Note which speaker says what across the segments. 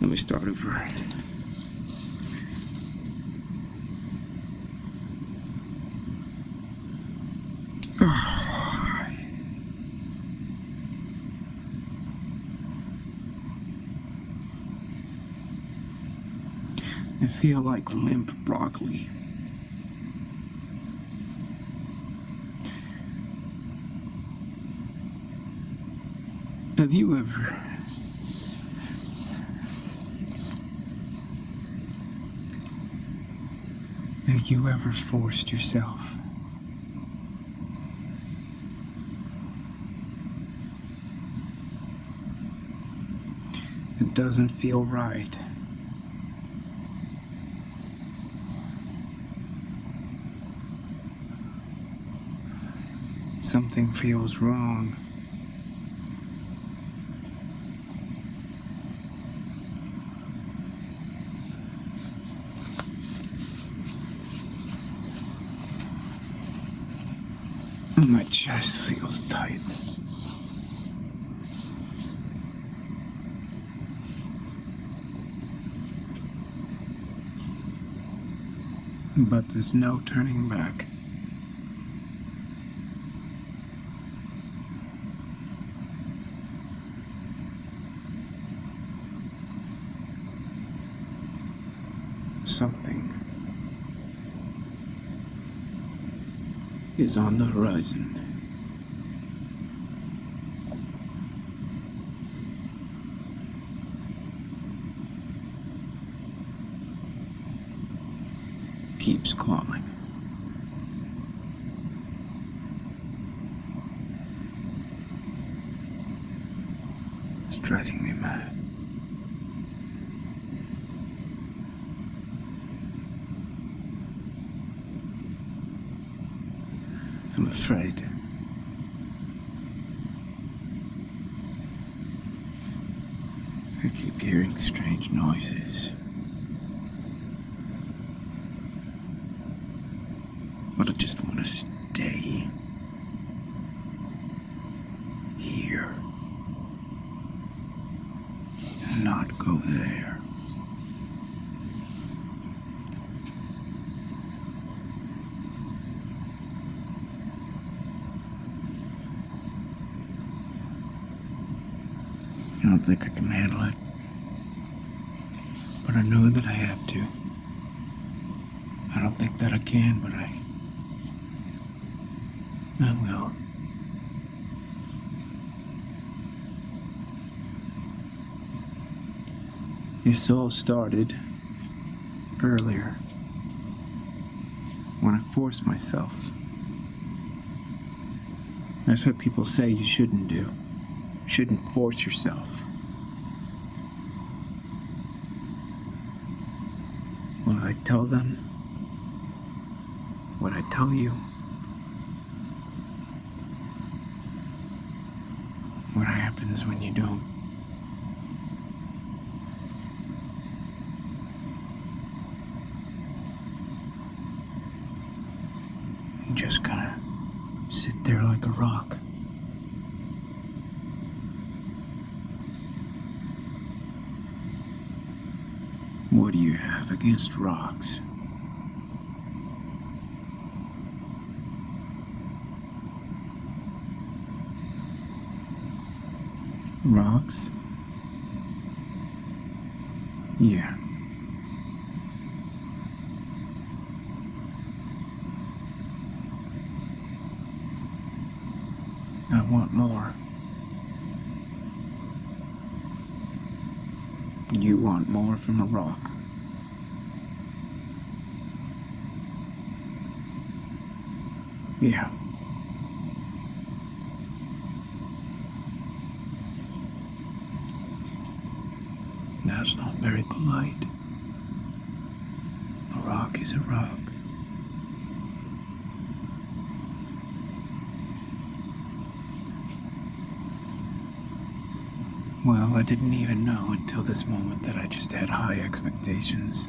Speaker 1: Let me start over. I feel like limp broccoli. Have you ever forced yourself? It doesn't feel right. Something feels wrong. My chest feels tight. But there's no turning back. Something is on the horizon. Keeps calling. It's driving me mad. I'm afraid. I keep hearing strange noises. But I just want to stay here and not go there. I don't think I can handle it, but I know that I have to. I don't think that I can, but I will. This all started earlier, when I forced myself. That's what people say you shouldn't do. You shouldn't force yourself. Will I tell them what I tell you? What happens when you don't? You just kinda sit there like a rock. What do you have against rocks? Rocks? Yeah. I want more. You want more from a rock. Yeah. That's not very polite. A rock is a rock. Well, I didn't even know until this moment that I just had high expectations.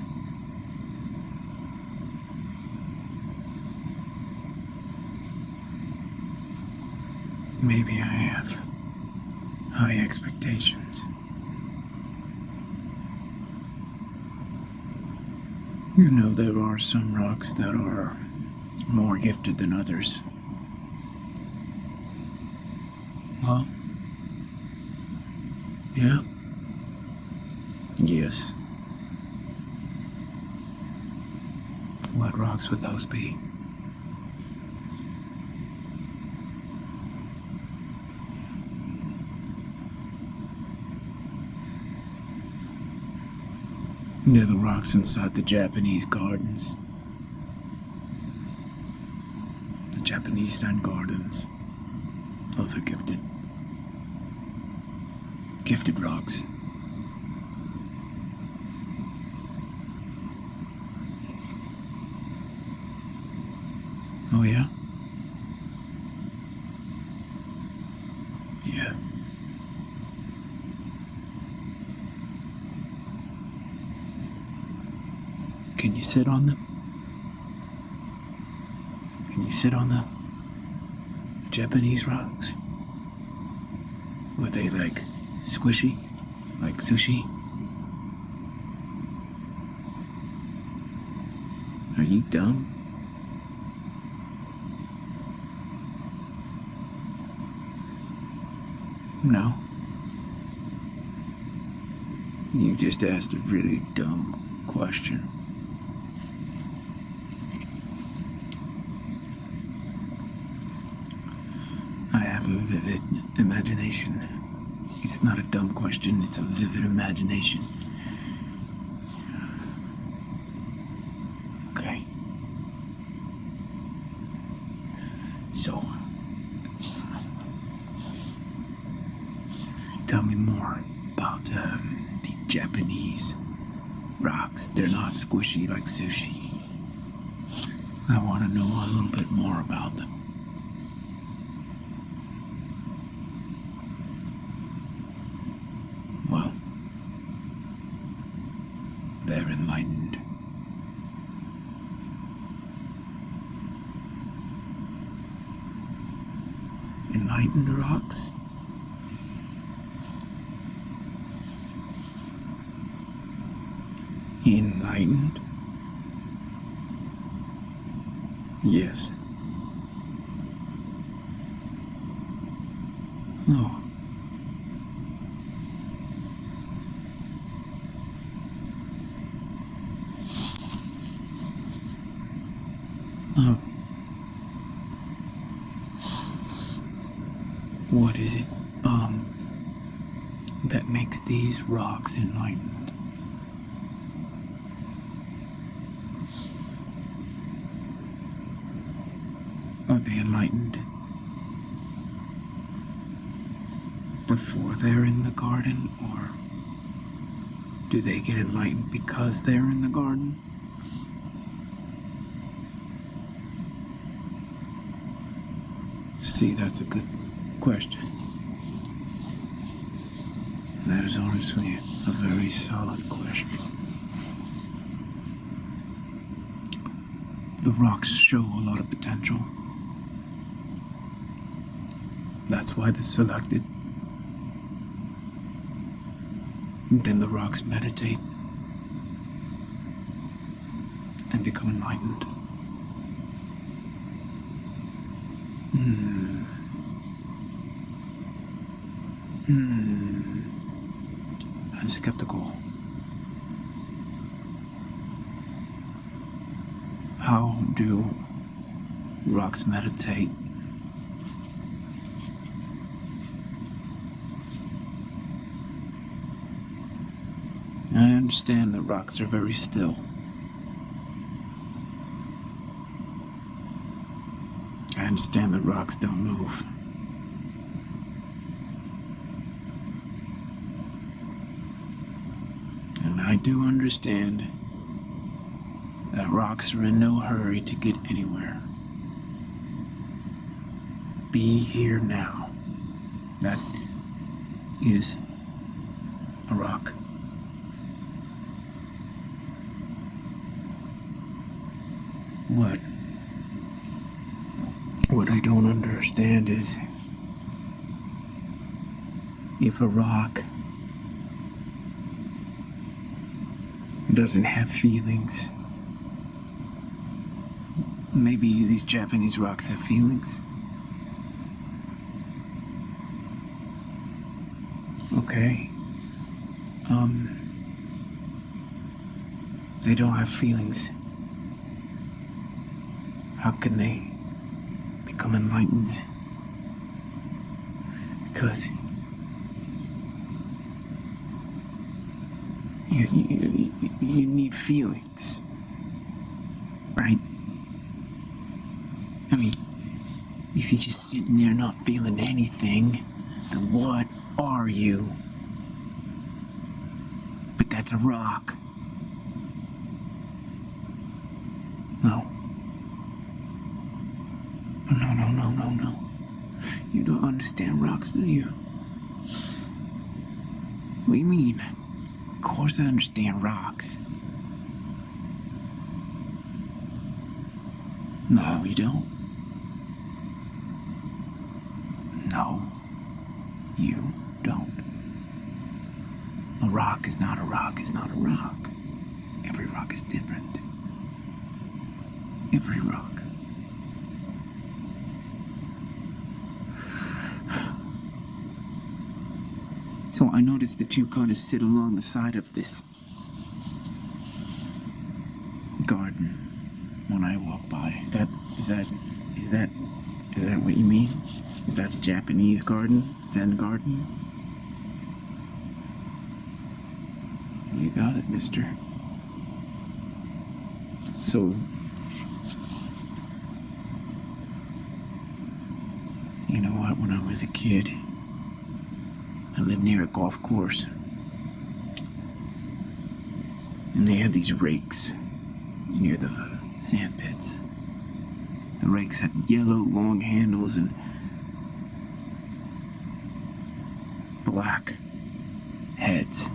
Speaker 1: Maybe I have. high expectations. You know, there are some rocks that are more gifted than others. Huh? Yeah? Yes. What rocks would those be? They're the rocks inside the Japanese gardens. The Japanese Zen gardens. Those are gifted. Gifted rocks. Oh, yeah? Yeah. Can you sit on them? Can you sit on the Japanese rocks? Were they like squishy? Like sushi? Are you dumb? No. You just asked a really dumb question. I have a vivid imagination. It's not a dumb question, it's a vivid imagination. Okay. So, tell me more about the Japanese rocks. They're not squishy like sushi. I want to know a little bit more about them. Well, they're enlightened. Enlightened rocks? Enlightened? Yes. Oh. Oh. What is it, that makes these rocks enlightened? Are they enlightened before they're in the garden, or do they get enlightened because they're in the garden? See, that's a good question. That is honestly a very solid question. The rocks show a lot of potential. That's why they're selected. Then the rocks meditate and become enlightened. I'm skeptical. How do rocks meditate? I understand that rocks are very still. I understand that rocks don't move. And I do understand that rocks are in no hurry to get anywhere. Be here now. That is a rock. What I don't understand is if a rock doesn't have feelings, maybe these Japanese rocks have feelings. Okay. They don't have feelings. How can they become enlightened? Because you need feelings, right? I mean, if you're just sitting there not feeling anything, then what are you? But that's a rock. No. No. You don't understand rocks, do you? What do you mean? Of course I understand rocks. No, you don't. No, you don't. A rock is not a rock is not a rock. Every rock is different. Every rock. So I noticed that you kind of sit along the side of this garden when I walk by. Is that what you mean? Is that a Japanese garden? Zen garden? You got it, mister. So, you know what, when I was a kid, I lived near a golf course. And they had these rakes near the sand pits. The rakes had yellow, long handles and black heads.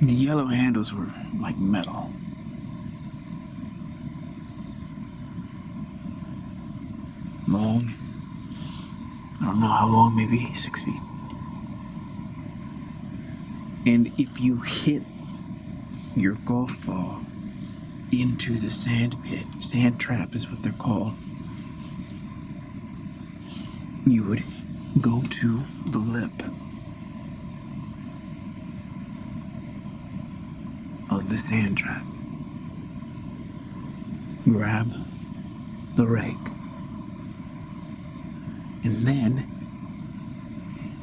Speaker 1: The yellow handles were like metal. Long. I don't know how long, maybe 6 feet. And if you hit your golf ball into the sand pit, sand trap is what they're called, you would go to the lip of the sand trap, grab the rake, and then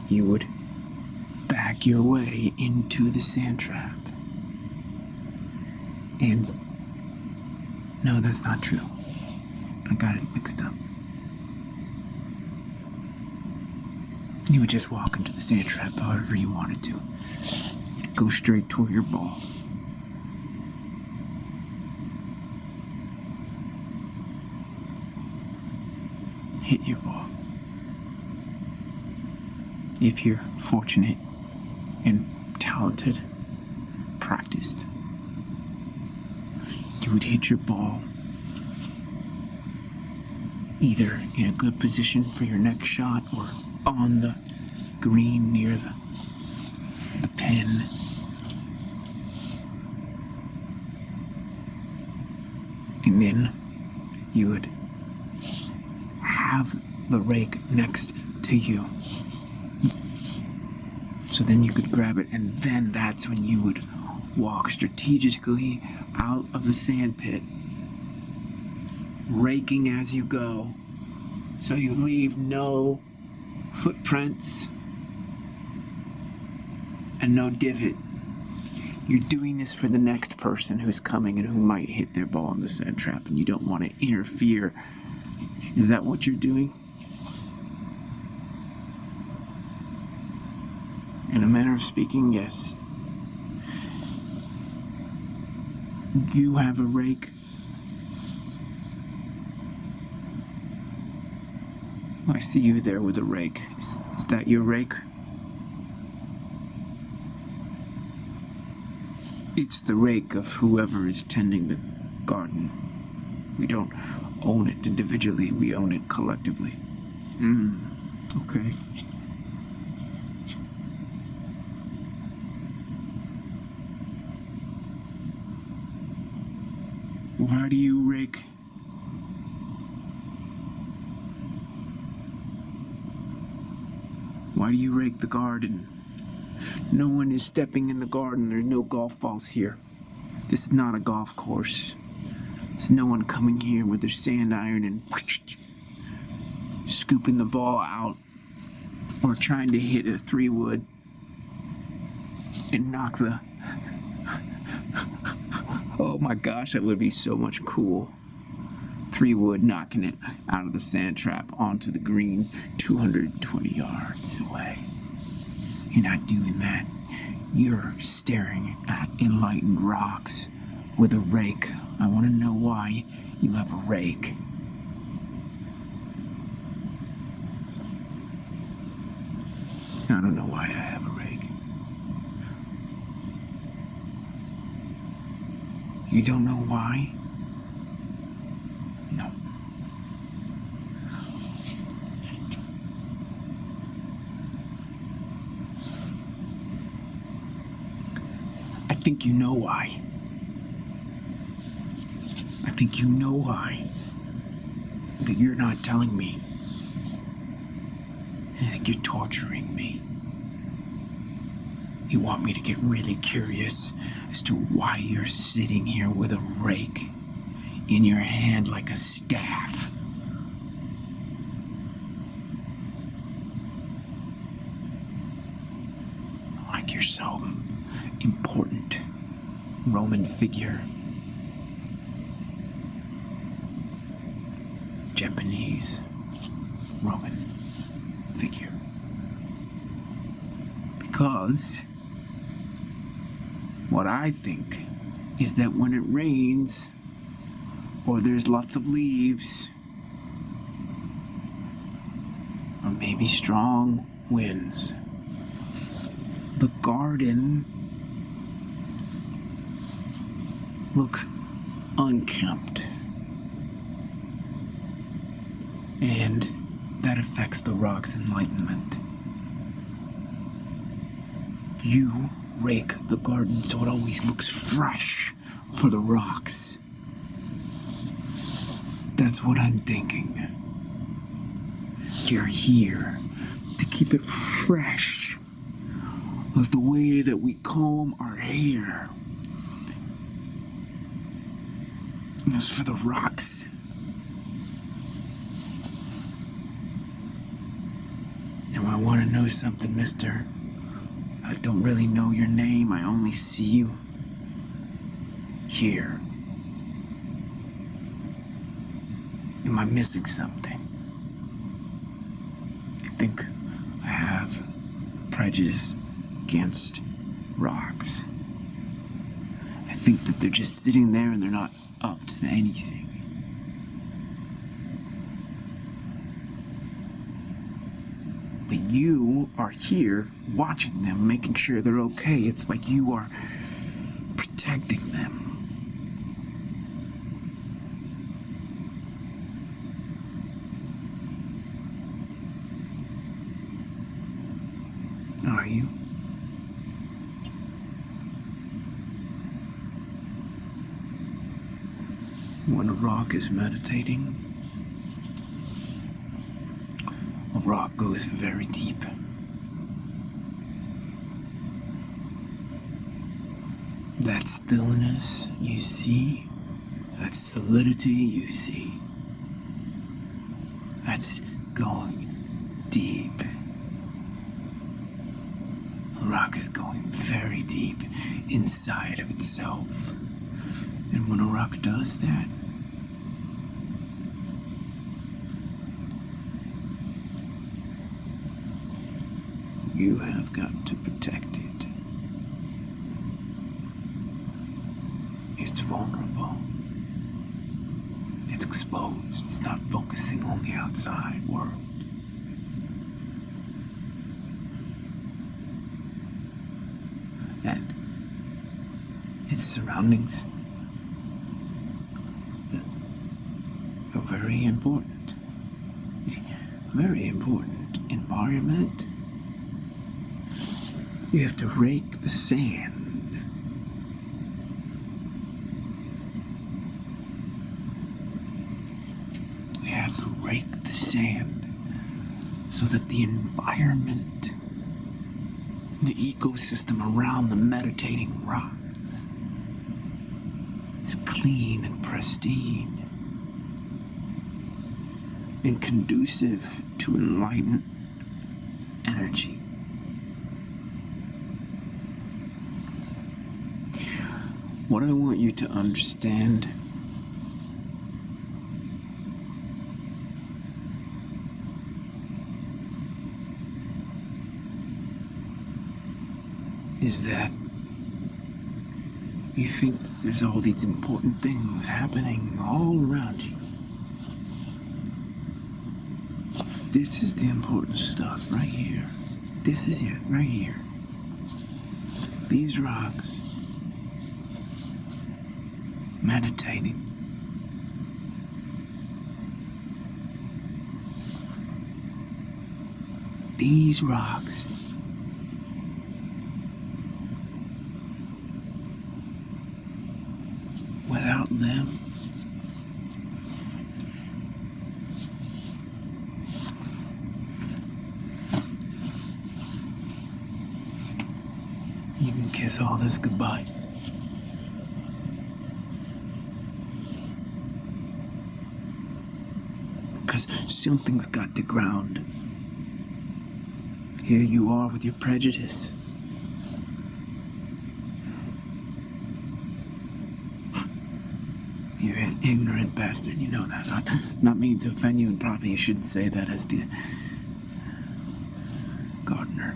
Speaker 1: you would back your way into the sand trap. And no, that's not true. I got it mixed up. You would just walk into the sand trap however you wanted to. You'd go straight toward your ball. Hit your ball. If you're fortunate and talented, practiced, you would hit your ball either in a good position for your next shot or on the green near the pin. And then you would have the rake next to you. So then you could grab it, and then that's when you would walk strategically out of the sand pit, raking as you go, so you leave no footprints and no divot. You're doing this for the next person who's coming and who might hit their ball in the sand trap, and you don't want to interfere. Is that what you're doing? In a manner of speaking, yes. You have a rake. I see you there with a rake. Is that your rake? It's the rake of whoever is tending garden. We don't own it individually, we own it collectively. Okay. Why do you rake? Why do you rake the garden? No one is stepping in the garden. There's no golf balls here. This is not a golf course. There's no one coming here with their sand iron and scooping the ball out or trying to hit a 3-wood and knock the... Oh my gosh, that would be so much cool. 3-wood knocking it out of the sand trap onto the green 220 yards away. You're not doing that. You're staring at enlightened rocks with a rake. I want to know why you have a rake. I don't know why I have a rake. You don't know why? No. I think you know why. I think you know why. But you're not telling me. I think you're torturing me. You want me to get really curious as to why you're sitting here with a rake in your hand like a staff. Like you're some important Roman figure. Japanese Roman figure. Because what I think is that when it rains or there's lots of leaves or maybe strong winds, the garden looks unkempt. And that affects the rock's enlightenment. You rake the garden so it always looks fresh for the rocks. That's what I'm thinking. You're here to keep it fresh, like the way that we comb our hair. And as for the rocks, now I want to know something, mister. I don't really know your name. I only see you here. Am I missing something? I think I have prejudice against rocks. I think that they're just sitting there and they're not up to anything. But you are here watching them, making sure they're okay. It's like you are protecting them. Are you? When a rock is meditating, a rock goes very deep. That stillness you see, that solidity you see, that's going deep. A rock is going very deep inside of itself. And when a rock does that, you have got to protect it. It's vulnerable. It's exposed. It's not focusing on the outside world. And its surroundings very important. Very important environment. You have to rake the sand. You have to rake the sand so that the environment, the ecosystem around the meditating rocks is clean and pristine and conducive to enlightened energy. What I want you to understand is that you think there's all these important things happening all around you. This is the important stuff right here. This is it right here. These rocks. Meditating. These rocks. Without them, you can kiss all this goodbye. Because something's got to ground. Here you are with your prejudice. You're an ignorant bastard, you know that. Not meaning to offend you, and probably you shouldn't say that as the gardener.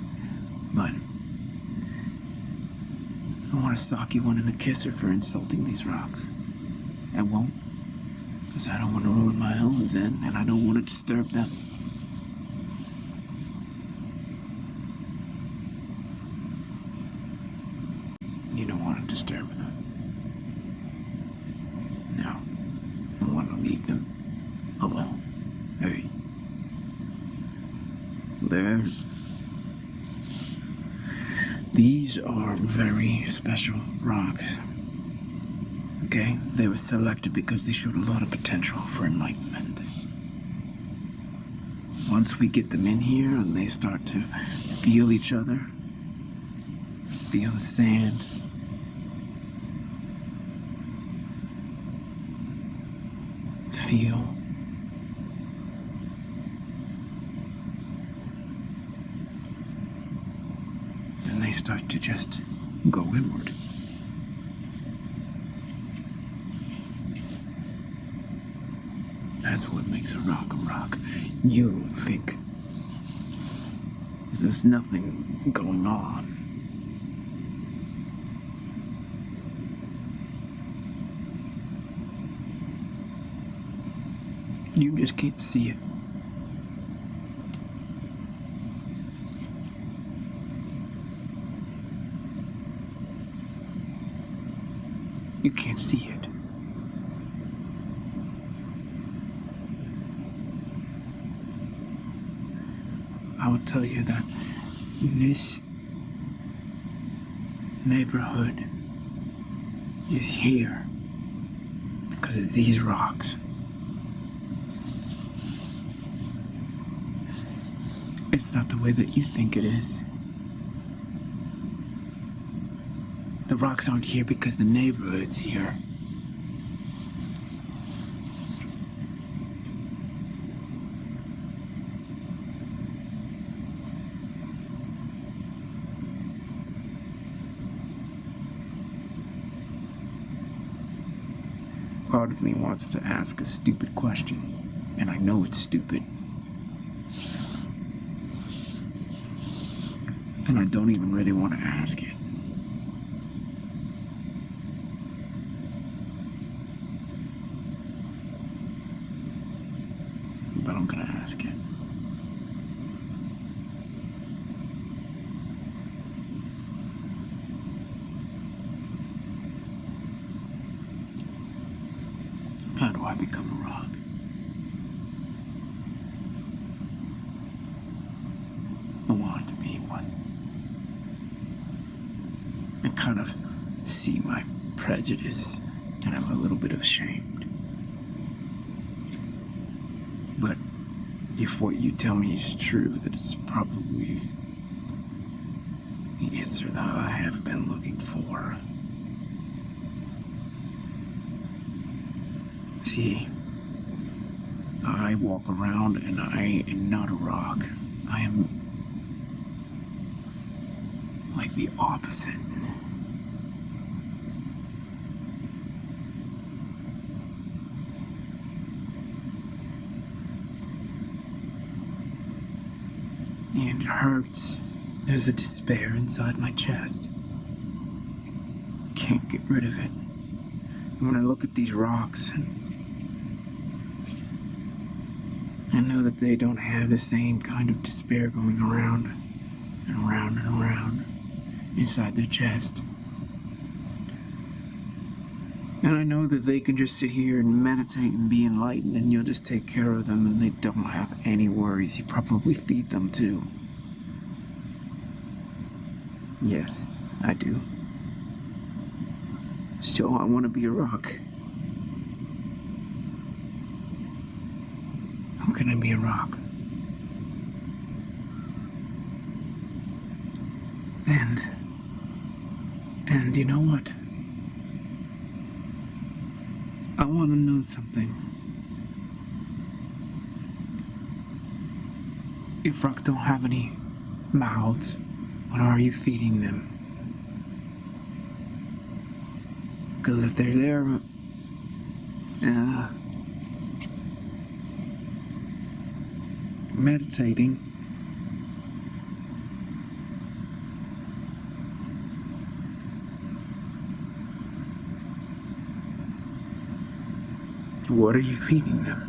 Speaker 1: But I want to sock you one in the kisser for insulting these rocks. I won't, because I don't want to ruin my own zen, and I don't want to disturb them. You don't want to disturb them. No. I want to leave them alone. Hey. These are very special rocks. Okay? They were selected because they showed a lot of potential for enlightenment. Once we get them in here and they start to feel each other, feel the sand, feel then they start to just go inward. That's what makes a rock a rock. You don't think there's nothing going on. You just can't see it. You can't see it. I will tell you that this neighborhood is here because of these rocks. It's not the way that you think it is. The rocks aren't here because the neighborhood's here. Part of me wants to ask a stupid question, and I know it's stupid. And I don't even really want to ask it. But I'm gonna ask it. How do I become a rock? I kind of see my prejudice, and I'm a little bit ashamed. But if what you tell me is true, that it's probably the answer that I have been looking for. See, I walk around and I am not a rock. I am like the opposite. And it hurts. There's a despair inside my chest. Can't get rid of it. And when I look at these rocks, I know that they don't have the same kind of despair going around and around and around inside their chest. And I know that they can just sit here and meditate and be enlightened, and you'll just take care of them, and they don't have any worries. You probably feed them too. Yes, I do. So I want to be a rock. How can I be a rock? And you know what? I want to know something. If rocks don't have any mouths, what are you feeding them? Because if they're there, meditating, what are you feeding them?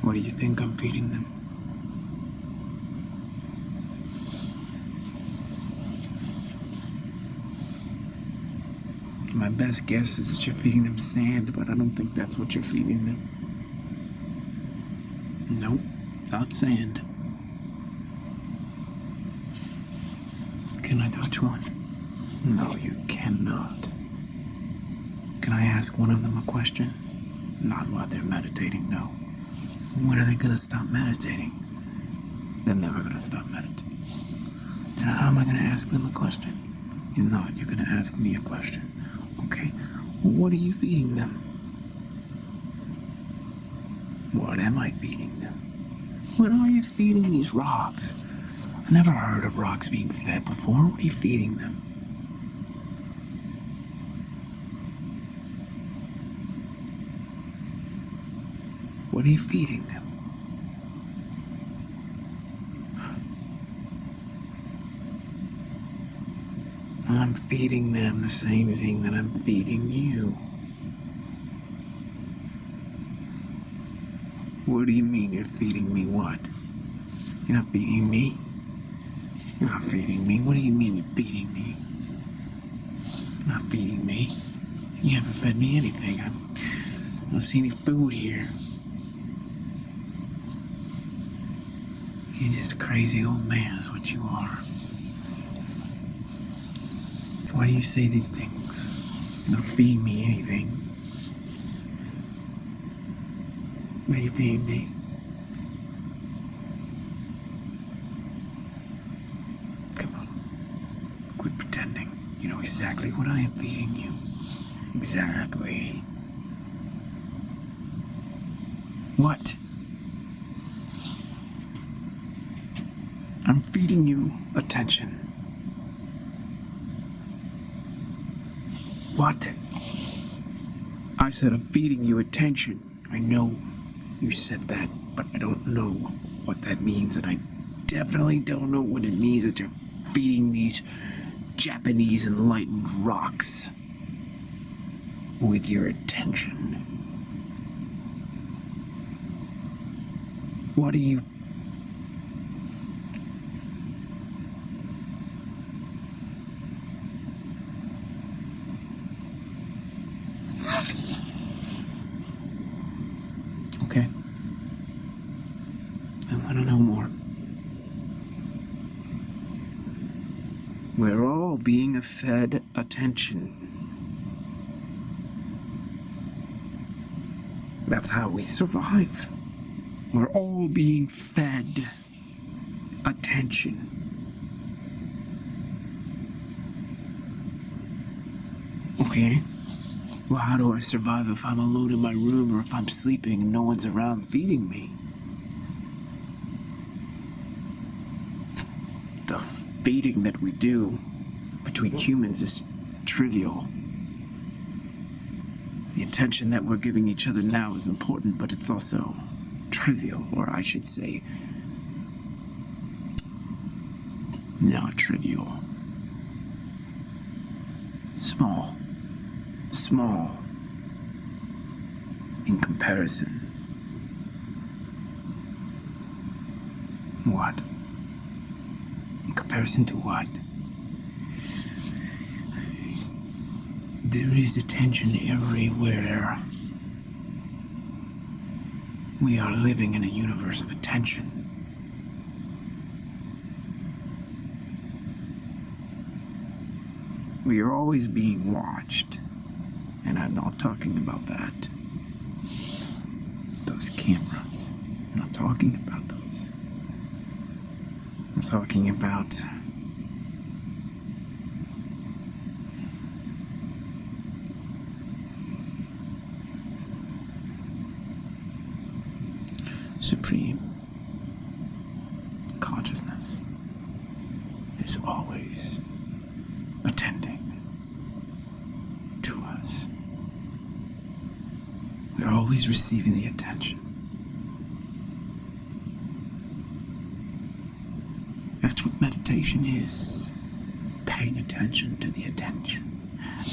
Speaker 1: What do you think I'm feeding them? My best guess is that you're feeding them sand, but I don't think that's what you're feeding them. Nope, not sand. Can I touch one? No, you cannot. Can I ask one of them a question? Not while they're meditating, no. When are they gonna stop meditating? They're never gonna stop meditating. Then how am I gonna ask them a question? You're not. You're gonna ask me a question. Okay, well, what are you feeding them? What am I feeding them? What are you feeding these rocks? I never heard of rocks being fed before. What are you feeding them? What are you feeding them? I'm feeding them the same thing that I'm feeding you. What do you mean you're feeding me what? You're not feeding me? You're not feeding me. What do you mean you're feeding me? You're not feeding me. You haven't fed me anything. I don't see any food here. You're just a crazy old man is what you are. Why do you say these things? You don't feed me anything. What are you feeding me? Come on. Quit pretending. You know exactly what I am feeding you. Exactly. What? I'm feeding you attention. What? I said I'm feeding you attention. I know you said that, but I don't know what that means, and I definitely don't know what it means that you're feeding these Japanese enlightened rocks with your attention. What are you... Okay. I want to know more. We're all being fed attention. That's how we survive. We're all being fed attention. Okay, well, how do I survive if I'm alone in my room or if I'm sleeping and no one's around feeding me? The feeding that we do between humans is trivial. The attention that we're giving each other now is important, but it's also trivial, or I should say, not trivial. Small in comparison. What? In comparison to what? There is attention everywhere. We are living in a universe of attention. We are always being watched. And I'm not talking about that. Those cameras. I'm not talking about those. I'm talking about supreme consciousness is always attending to us. We're always receiving the attention. That's what meditation is. Paying attention to the attention.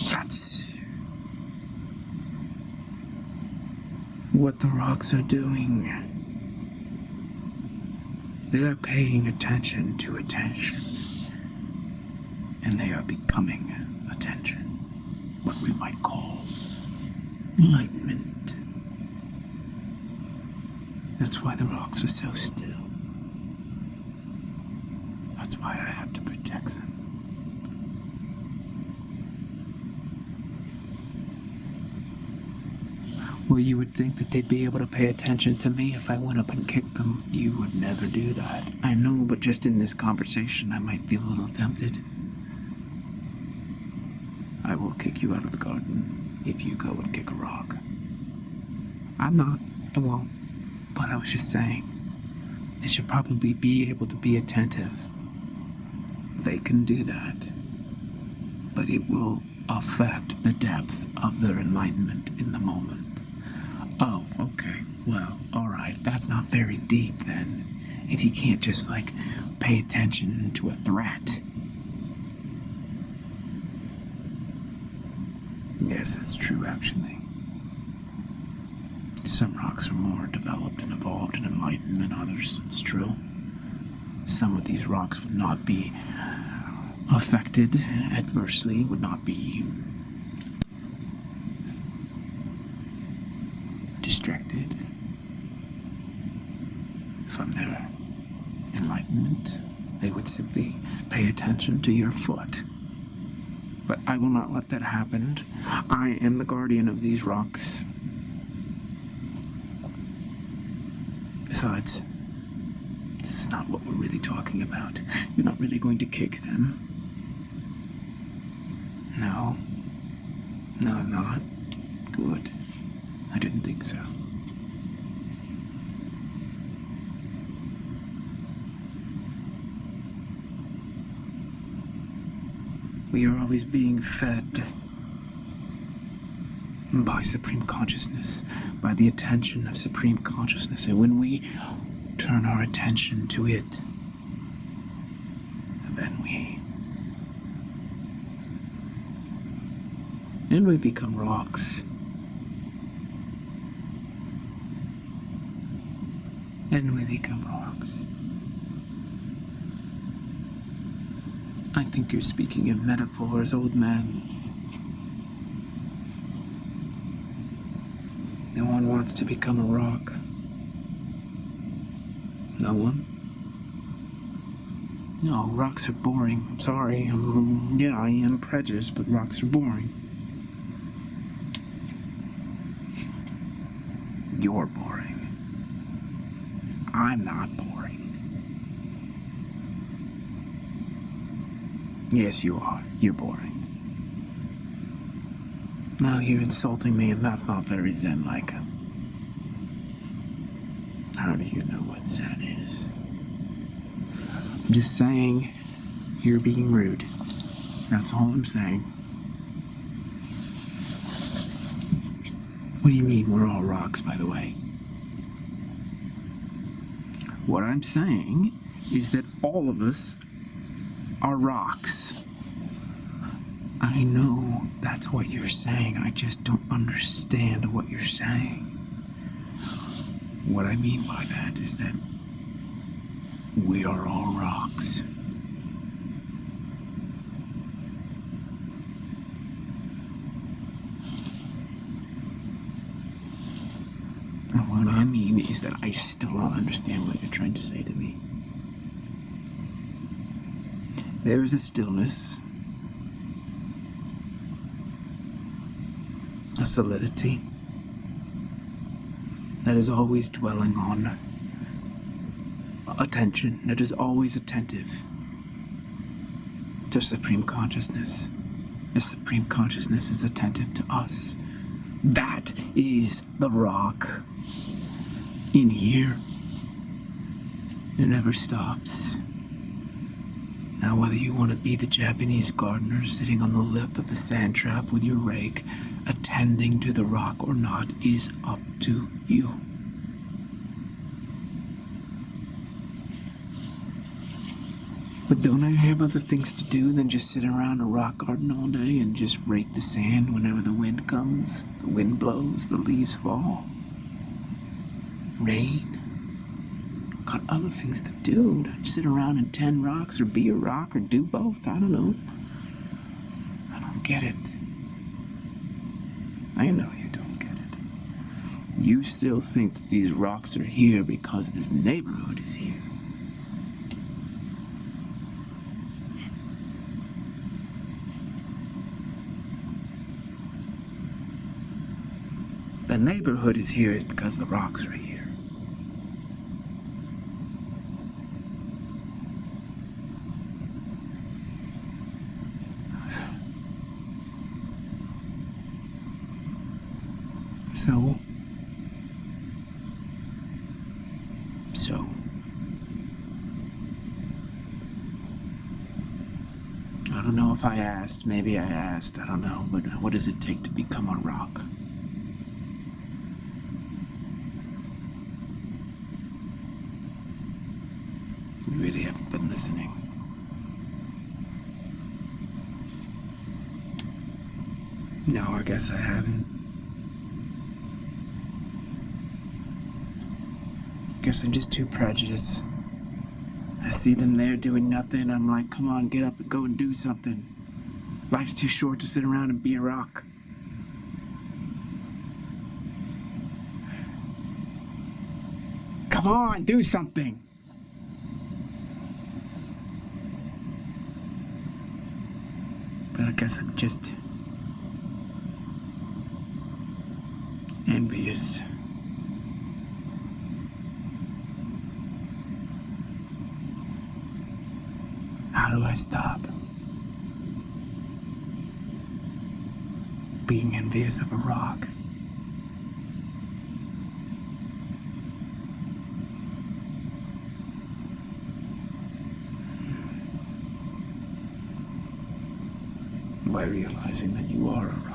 Speaker 1: That's what the rocks are doing. They are paying attention to attention. And they are becoming attention. What we might call enlightenment. That's why the rocks are so still. That's why I have to protect them. Well, you would think that they'd be able to pay attention to me if I went up and kicked them. You would never do that. I know, but just in this conversation, I might feel a little tempted. I will kick you out of the garden if you go and kick a rock. I'm not. I won't. But I was just saying, they should probably be able to be attentive. They can do that. But it will affect the depth of their enlightenment in the moment. Oh, okay. Well, alright. That's not very deep then. If you can't just, pay attention to a threat. Yes, that's true, actually. Some rocks are more developed and evolved and enlightened than others. It's true. Some of these rocks would not be affected adversely, would not be distracted from their enlightenment. They would simply pay attention to your foot. But I will not let that happen. I am the guardian of these rocks. Besides, this is not what we're really talking about. You're not really going to kick them. No. No, I'm not. Good. I didn't think so. We are always being fed by Supreme Consciousness, by the attention of Supreme Consciousness. And when we turn our attention to it, then we become rocks. And we become rocks. I think you're speaking in metaphors, old man. No one wants to become a rock. No one? No, rocks are boring. I'm sorry. Yeah, I am prejudiced, but rocks are boring. You're boring. I'm not boring. Yes, you are. You're boring. No, you're insulting me, and that's not very Zen-like. How do you know what Zen is? I'm just saying, you're being rude. That's all I'm saying. What do you mean we're all rocks, by the way? What I'm saying is that all of us are rocks. I know that's what you're saying. I just don't understand what you're saying. What I mean by that is that we are all rocks. And what I mean is that I still don't understand what you're trying to say to me. There is a stillness, a solidity that is always dwelling on attention, that is always attentive to supreme consciousness. The supreme consciousness is attentive to us. That is the rock in here. It never stops. Now, whether you want to be the Japanese gardener sitting on the lip of the sand trap with your rake, attending to the rock or not, is up to you. But don't I have other things to do than just sit around a rock garden all day and just rake the sand whenever the wind comes? The wind blows, the leaves fall. Rain. Got other things to do. Don't sit around and tend rocks or be a rock or do both. I don't know. I don't get it. I know you don't get it. You still think that these rocks are here because this neighborhood is here. The neighborhood is here is because the rocks are here. So, I don't know if I asked, maybe I asked, I don't know, but what does it take to become a rock? You really haven't been listening. No, I guess I haven't. Guess I'm just too prejudiced. I see them there doing nothing. I'm like, come on, get up and go and do something. Life's too short to sit around and be a rock. Come on, do something. But I guess I'm just envious. How do I stop being envious of a rock? By realizing that you are a rock.